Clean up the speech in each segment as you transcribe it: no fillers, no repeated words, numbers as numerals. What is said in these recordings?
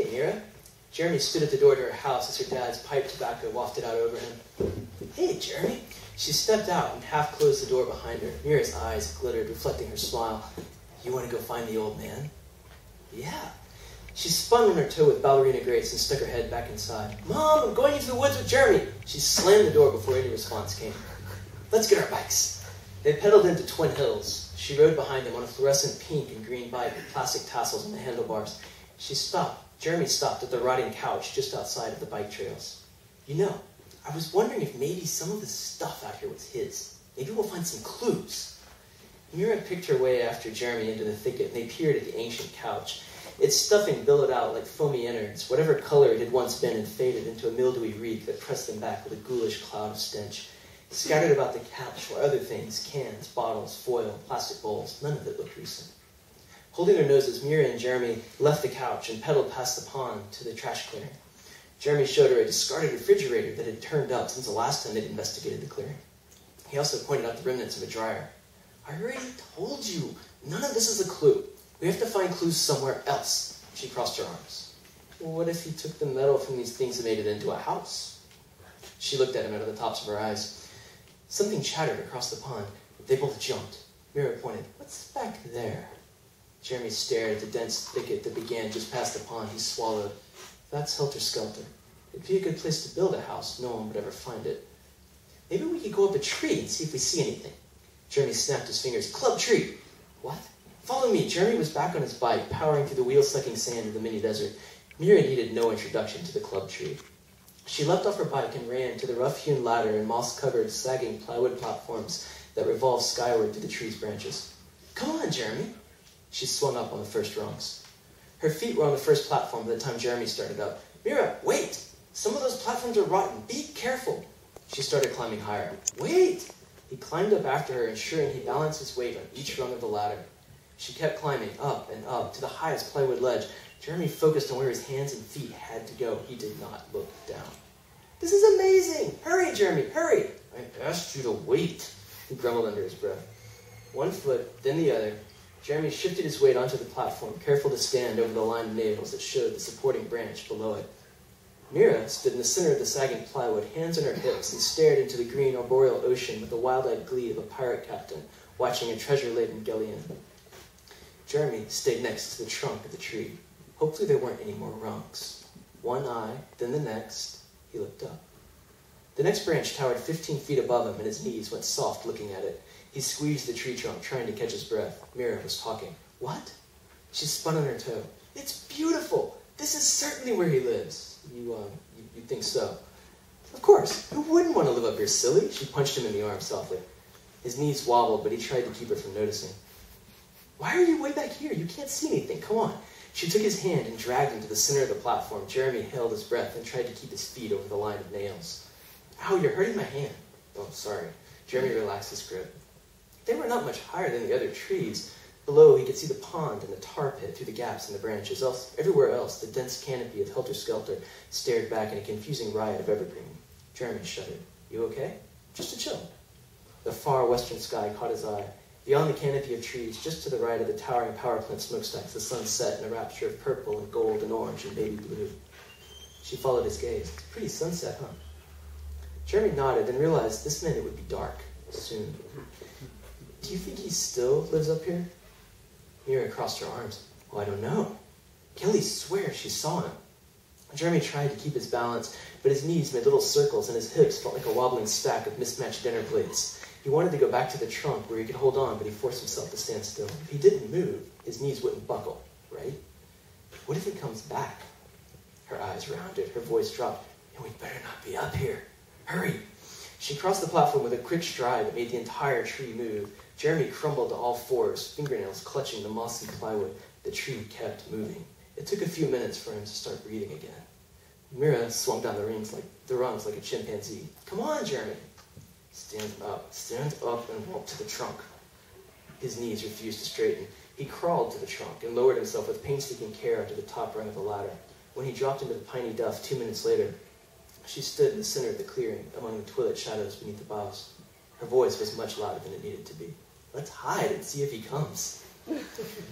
Hey, Mira. Jeremy stood at the door to her house as her dad's pipe tobacco wafted out over him. Hey, Jeremy. She stepped out and half closed the door behind her. Mira's eyes glittered, reflecting her smile. You want to go find the old man? Yeah. She spun on her toe with ballerina grace and stuck her head back inside. Mom, I'm going into the woods with Jeremy. She slammed the door before any response came. Let's get our bikes. They pedaled into Twin Hills. She rode behind him on a fluorescent pink and green bike with plastic tassels on the handlebars. She stopped. Jeremy stopped at the rotting couch just outside of the bike trails. You know, I was wondering if maybe some of the stuff out here was his. Maybe we'll find some clues. Mira picked her way after Jeremy into the thicket, and they peered at the ancient couch. Its stuffing billowed out like foamy innards. Whatever color it had once been had faded into a mildewy reek that pressed them back with a ghoulish cloud of stench. Scattered about the couch were other things, cans, bottles, foil, plastic bowls. None of it looked recent. Holding their noses, Mira and Jeremy left the couch and pedaled past the pond to the trash clearing. Jeremy showed her a discarded refrigerator that had turned up since the last time they'd investigated the clearing. He also pointed out the remnants of a dryer. I already told you, none of this is a clue. We have to find clues somewhere else. She crossed her arms. Well, what if he took the metal from these things and made it into a house? She looked at him out of the tops of her eyes. Something chattered across the pond. They both jumped. Mira pointed. What's back there? Jeremy stared at the dense thicket that began just past the pond. He swallowed. That's helter-skelter. It'd be a good place to build a house. No one would ever find it. Maybe we could go up a tree and see if we see anything. Jeremy snapped his fingers. Club tree! What? Follow me. Jeremy was back on his bike, powering through the wheel-sucking sand of the mini-desert. Mira needed no introduction to the club tree. She leapt off her bike and ran to the rough-hewn ladder and moss-covered, sagging plywood platforms that revolved skyward through the tree's branches. Come on, Jeremy. She swung up on the first rungs. Her feet were on the first platform by the time Jeremy started up. Mira, wait! Some of those platforms are rotten. Be careful. She started climbing higher. Wait! He climbed up after her, ensuring he balanced his weight on each rung of the ladder. She kept climbing up and up to the highest plywood ledge. Jeremy focused on where his hands and feet had to go. He did not look down. This is amazing! Hurry, Jeremy, hurry! I asked you to wait, he grumbled under his breath. One foot, then the other, Jeremy shifted his weight onto the platform, careful to stand over the line of nails that showed the supporting branch below it. Mira stood in the center of the sagging plywood, hands on her hips, and stared into the green arboreal ocean with the wild-eyed glee of a pirate captain watching a treasure-laden galleon. Jeremy stayed next to the trunk of the tree. Hopefully there weren't any more rungs. One eye, then the next, he looked up. The next branch towered 15 feet above him, and his knees went soft looking at it. He squeezed the tree trunk, trying to catch his breath. Mira was talking. What? She spun on her toe. It's beautiful! This is certainly where he lives. You think so? Of course. Who wouldn't want to live up here, silly? She punched him in the arm softly. His knees wobbled, but he tried to keep her from noticing. Why are you way back here? You can't see anything. Come on. She took his hand and dragged him to the center of the platform. Jeremy held his breath and tried to keep his feet over the line of nails. Ow, you're hurting my hand. Oh, sorry. Jeremy relaxed his grip. They were not much higher than the other trees. Below, he could see the pond and the tar pit through the gaps in the branches. Everywhere else, the dense canopy of helter-skelter stared back in a confusing riot of evergreen. Jeremy shuddered. You okay? Just a chill. The far western sky caught his eye. Beyond the canopy of trees, just to the right of the towering power plant smokestacks, the sun set in a rapture of purple and gold and orange and baby blue. She followed his gaze. It's a pretty sunset, huh? Jeremy nodded and realized this meant it would be dark soon. Do you think he still lives up here? Mira crossed her arms. Oh, I don't know. Kelly swears she saw him. Jeremy tried to keep his balance, but his knees made little circles and his hips felt like a wobbling stack of mismatched dinner plates. He wanted to go back to the trunk where he could hold on, but he forced himself to stand still. If he didn't move, his knees wouldn't buckle, right? What if he comes back? Her eyes rounded, her voice dropped. And we'd better not be up here. Hurry! She crossed the platform with a quick stride that made the entire tree move. Jeremy crumbled to all fours, fingernails clutching the mossy plywood. The tree kept moving. It took a few minutes for him to start breathing again. Mira swung down the rungs like a chimpanzee. Come on, Jeremy! Stand up and walk to the trunk. His knees refused to straighten. He crawled to the trunk and lowered himself with painstaking care onto the top rung of the ladder. When he dropped into the piney duff 2 minutes later, she stood in the center of the clearing, among the twilit shadows beneath the boughs. Her voice was much louder than it needed to be. Let's hide and see if he comes.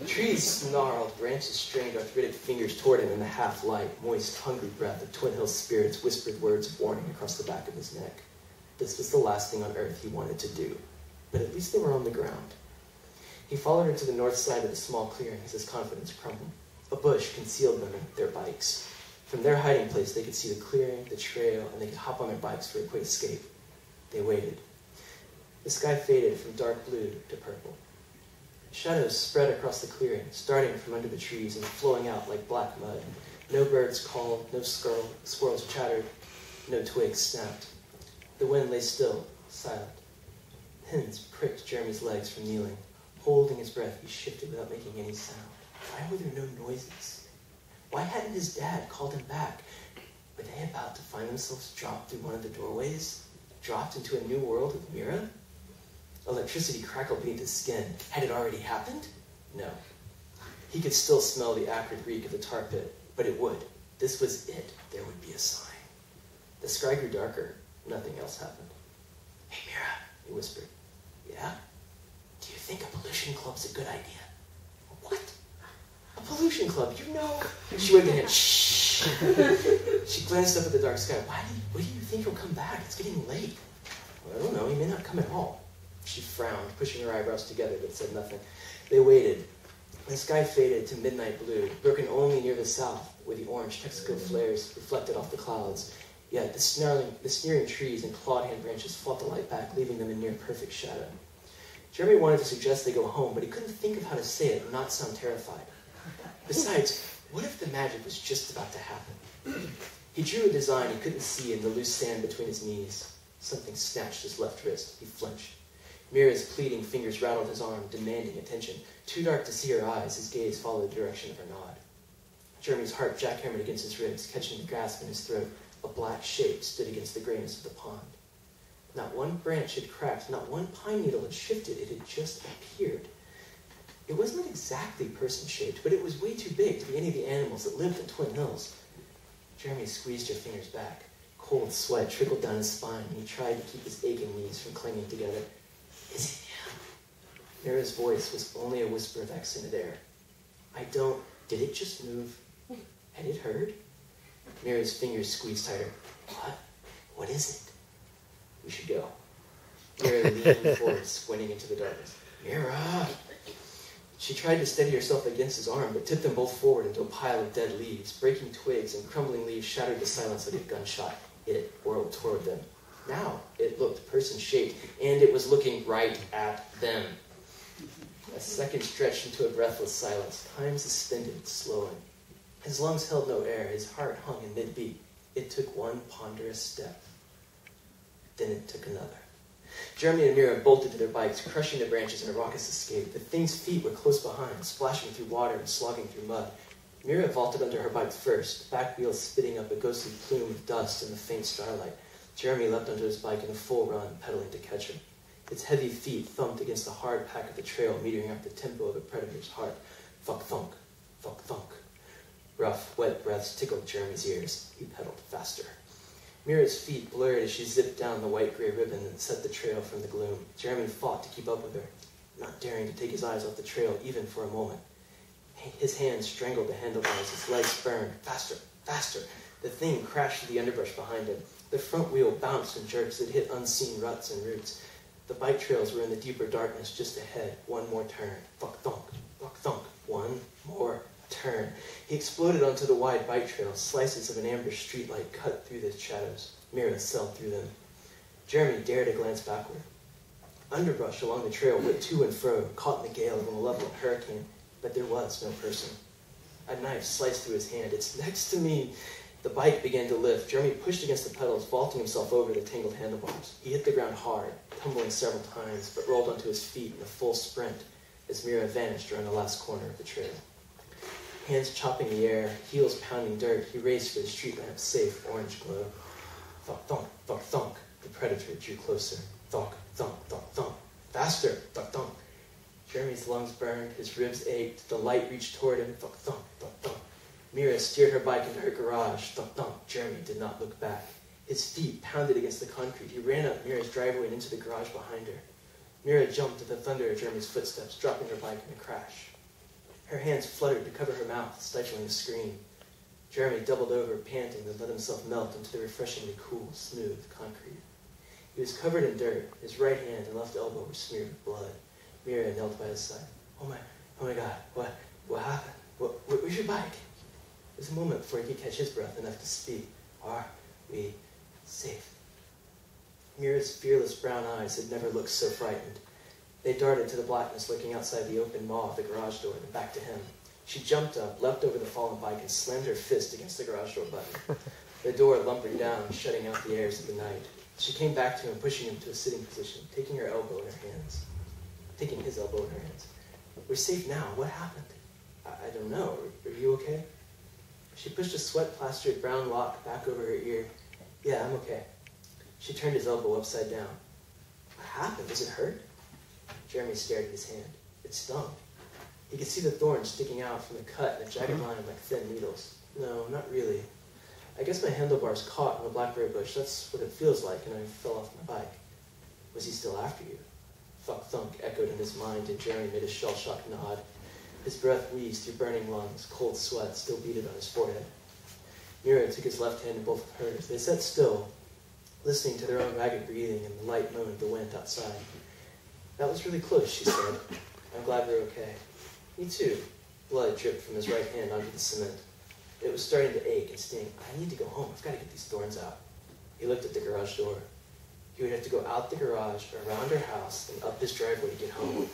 Trees snarled, branches strained arthritic fingers toward him in the half-light, moist, hungry breath of Twin Hills spirits whispered words of warning across the back of his neck. This was the last thing on earth he wanted to do, but at least they were on the ground. He followed her to the north side of the small clearing as his confidence crumbled. A bush concealed them and their bikes. From their hiding place, they could see the clearing, the trail, and they could hop on their bikes for a quick escape. They waited. The sky faded from dark blue to purple. Shadows spread across the clearing, starting from under the trees and flowing out like black mud. No birds called, no squirrels chattered, no twigs snapped. The wind lay still, silent. Pins pricked Jeremy's legs from kneeling. Holding his breath, he shifted without making any sound. Why were there no noises? Why hadn't his dad called him back? Were they about to find themselves dropped through one of the doorways? Dropped into a new world with Mira? Electricity crackled beneath his skin. Had it already happened? No. He could still smell the acrid reek of the tar pit, but it would. This was it. There would be a sign. The sky grew darker. Nothing else happened. Hey, Mira, he whispered. Yeah? Do you think a pollution club's a good idea? What? A pollution club, you know? She waved her hand. Shh. She glanced up at the dark sky. What do you think he'll come back? It's getting late. Well, I don't know. He may not come at all. She frowned, pushing her eyebrows together, but said nothing. They waited. The sky faded to midnight blue, broken only near the south, where the orange Texaco flares reflected off the clouds. Yet the sneering trees and clawed-hand branches fought the light back, leaving them in near-perfect shadow. Jeremy wanted to suggest they go home, but he couldn't think of how to say it and not sound terrified. Besides, what if the magic was just about to happen? He drew a design he couldn't see in the loose sand between his knees. Something snatched his left wrist. He flinched. Mira's pleading fingers rattled his arm, demanding attention. Too dark to see her eyes, his gaze followed the direction of her nod. Jeremy's heart jackhammered against his ribs, catching the grasp in his throat. A black shape stood against the grayness of the pond. Not one branch had cracked, not one pine needle had shifted. It had just appeared. It wasn't exactly person-shaped, but it was way too big to be any of the animals that lived in Twin Hills. Jeremy squeezed her fingers back. Cold sweat trickled down his spine, and he tried to keep his aching knees from clinging together. Is it him? Mira's voice was only a whisper of accented air. Did it just move? Had it heard? Mira's fingers squeezed tighter. What is it? We should go. Mira leaned forward, squinting into the darkness. Mira! She tried to steady herself against his arm, but tipped them both forward into a pile of dead leaves. Breaking twigs and crumbling leaves shattered the silence like a gunshot. It whirled toward them. Now it looked person-shaped, and it was looking right at them. A second stretched into a breathless silence, time suspended, slowing. His lungs held no air, his heart hung in mid-beat. It took one ponderous step. Then it took another. Jeremy and Mira bolted to their bikes, crushing the branches in a raucous escape. The thing's feet were close behind, splashing through water and slogging through mud. Mira vaulted under her bike first, back wheels spitting up a ghostly plume of dust in the faint starlight. Jeremy leapt onto his bike in a full run, pedaling to catch her. Its heavy feet thumped against the hard pack of the trail, metering out the tempo of a predator's heart. Thunk-thunk, thunk-thunk. Rough, wet breaths tickled Jeremy's ears. He pedaled faster. Mira's feet blurred as she zipped down the white-gray ribbon that set the trail from the gloom. Jeremy fought to keep up with her, not daring to take his eyes off the trail even for a moment. His hands strangled the handlebars, his legs burned. Faster, faster. The thing crashed through the underbrush behind him. The front wheel bounced and jerked as it hit unseen ruts and roots. The bike trails were in the deeper darkness just ahead. One more turn. Thunk-thunk, thunk-thunk. One more turn. He exploded onto the wide bike trail. Slices of an amber streetlight cut through the shadows. Mira sailed through them. Jeremy dared to glance backward. Underbrush along the trail whipped to and fro, caught in the gale of a malevolent hurricane, but there was no person. A knife sliced through his hand. It's next to me. The bike began to lift. Jeremy pushed against the pedals, vaulting himself over the tangled handlebars. He hit the ground hard, tumbling several times, but rolled onto his feet in a full sprint as Mira vanished around the last corner of the trail. Hands chopping the air, heels pounding dirt, he raced for the street lamp's safe orange glow. Thunk, thunk, thunk, thunk. The predator drew closer. Thunk, thunk, thunk, thunk. Faster! Thunk, thunk. Jeremy's lungs burned, his ribs ached, the light reached toward him. Thunk, thunk, thunk, thunk. Mira steered her bike into her garage. Thunk, thunk. Jeremy did not look back. His feet pounded against the concrete. He ran up Mira's driveway and into the garage behind her. Mira jumped at the thunder of Jeremy's footsteps, dropping her bike in a crash. Her hands fluttered to cover her mouth, stifling a scream. Jeremy doubled over, panting, then let himself melt into the refreshingly cool, smooth concrete. He was covered in dirt. His right hand and left elbow were smeared with blood. Mira knelt by his side. Oh my God, what happened? Where's your bike? It was a moment before he could catch his breath enough to speak. Are we safe? Mira's fearless brown eyes had never looked so frightened. They darted to the blackness lurking outside the open maw of the garage door, then back to him. She jumped up, leapt over the fallen bike, and slammed her fist against the garage door button. The door lumbered down, shutting out the airs of the night. She came back to him, pushing him to a sitting position, taking his elbow in her hands. We're safe now. What happened? I don't know. Are you okay? She pushed a sweat-plastered brown lock back over her ear. Yeah, I'm okay. She turned his elbow upside down. What happened? Does it hurt? Jeremy stared at his hand. It stung. He could see the thorns sticking out from the cut in a jagged line like thin needles. No, not really. I guess my handlebars caught in a blackberry bush. That's what it feels like, and I fell off my bike. Was he still after you? Thunk echoed in his mind, and Jeremy made a shell-shocked nod. His breath wheezed through burning lungs, cold sweat still beaded on his forehead. Mira took his left hand in both of hers. They sat still, listening to their own ragged breathing and the light moan of the wind outside. That was really close, she said. I'm glad we're okay. Me too. Blood dripped from his right hand onto the cement. It was starting to ache and sting. I need to go home. I've got to get these thorns out. He looked at the garage door. He would have to go out the garage, around her house, and up his driveway to get home.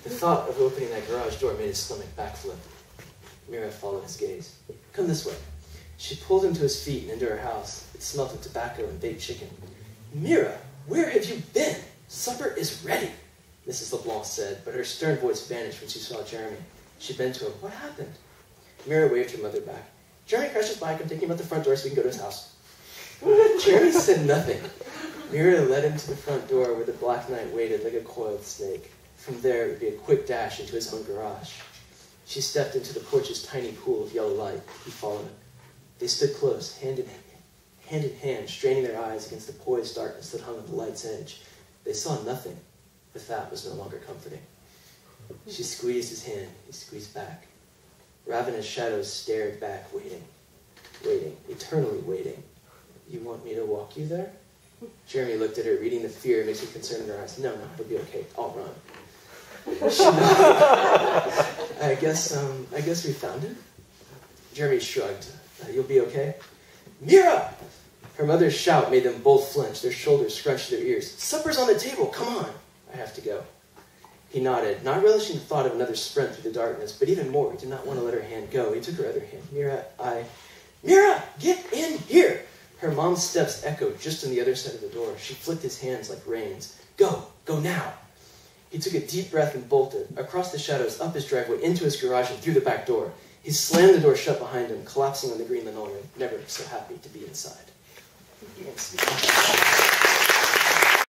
The thought of opening that garage door made his stomach backflip. Mira followed his gaze. Come this way. She pulled him to his feet and into her house. It smelled of tobacco and baked chicken. Mira, where have you been? Supper is ready, Mrs. LeBlanc said, but her stern voice vanished when she saw Jeremy. She bent to him. What happened? Mira waved her mother back. Jeremy crashed his bike. I'm taking him out the front door so we can go to his house. Jeremy said nothing. Mira led him to the front door where the black night waited like a coiled snake. From there, it would be a quick dash into his own garage. She stepped into the porch's tiny pool of yellow light. He followed. They stood close, hand in hand, straining their eyes against the poised darkness that hung on the light's edge. They saw nothing, but that was no longer comforting. She squeezed his hand. He squeezed back. Ravenous shadows stared back, waiting, eternally waiting. You want me to walk you there? Jeremy looked at her, reading the fear mixed with concern in her eyes. No, it'll be okay. I'll run. She nodded. I guess we found him. Jeremy shrugged. You'll be okay? Mira! Her mother's shout made them both flinch. Their shoulders scrunched to their ears. Supper's on the table. Come on. I have to go. He nodded, not relishing the thought of another sprint through the darkness, but even more, he did not want to let her hand go. He took her other hand. Mira, get in here! Her mom's steps echoed just on the other side of the door. She flicked his hands like reins. Go now. He took a deep breath and bolted, across the shadows, up his driveway, into his garage, and through the back door. He slammed the door shut behind him, collapsing on the green linoleum, never so happy to be inside. Thanks.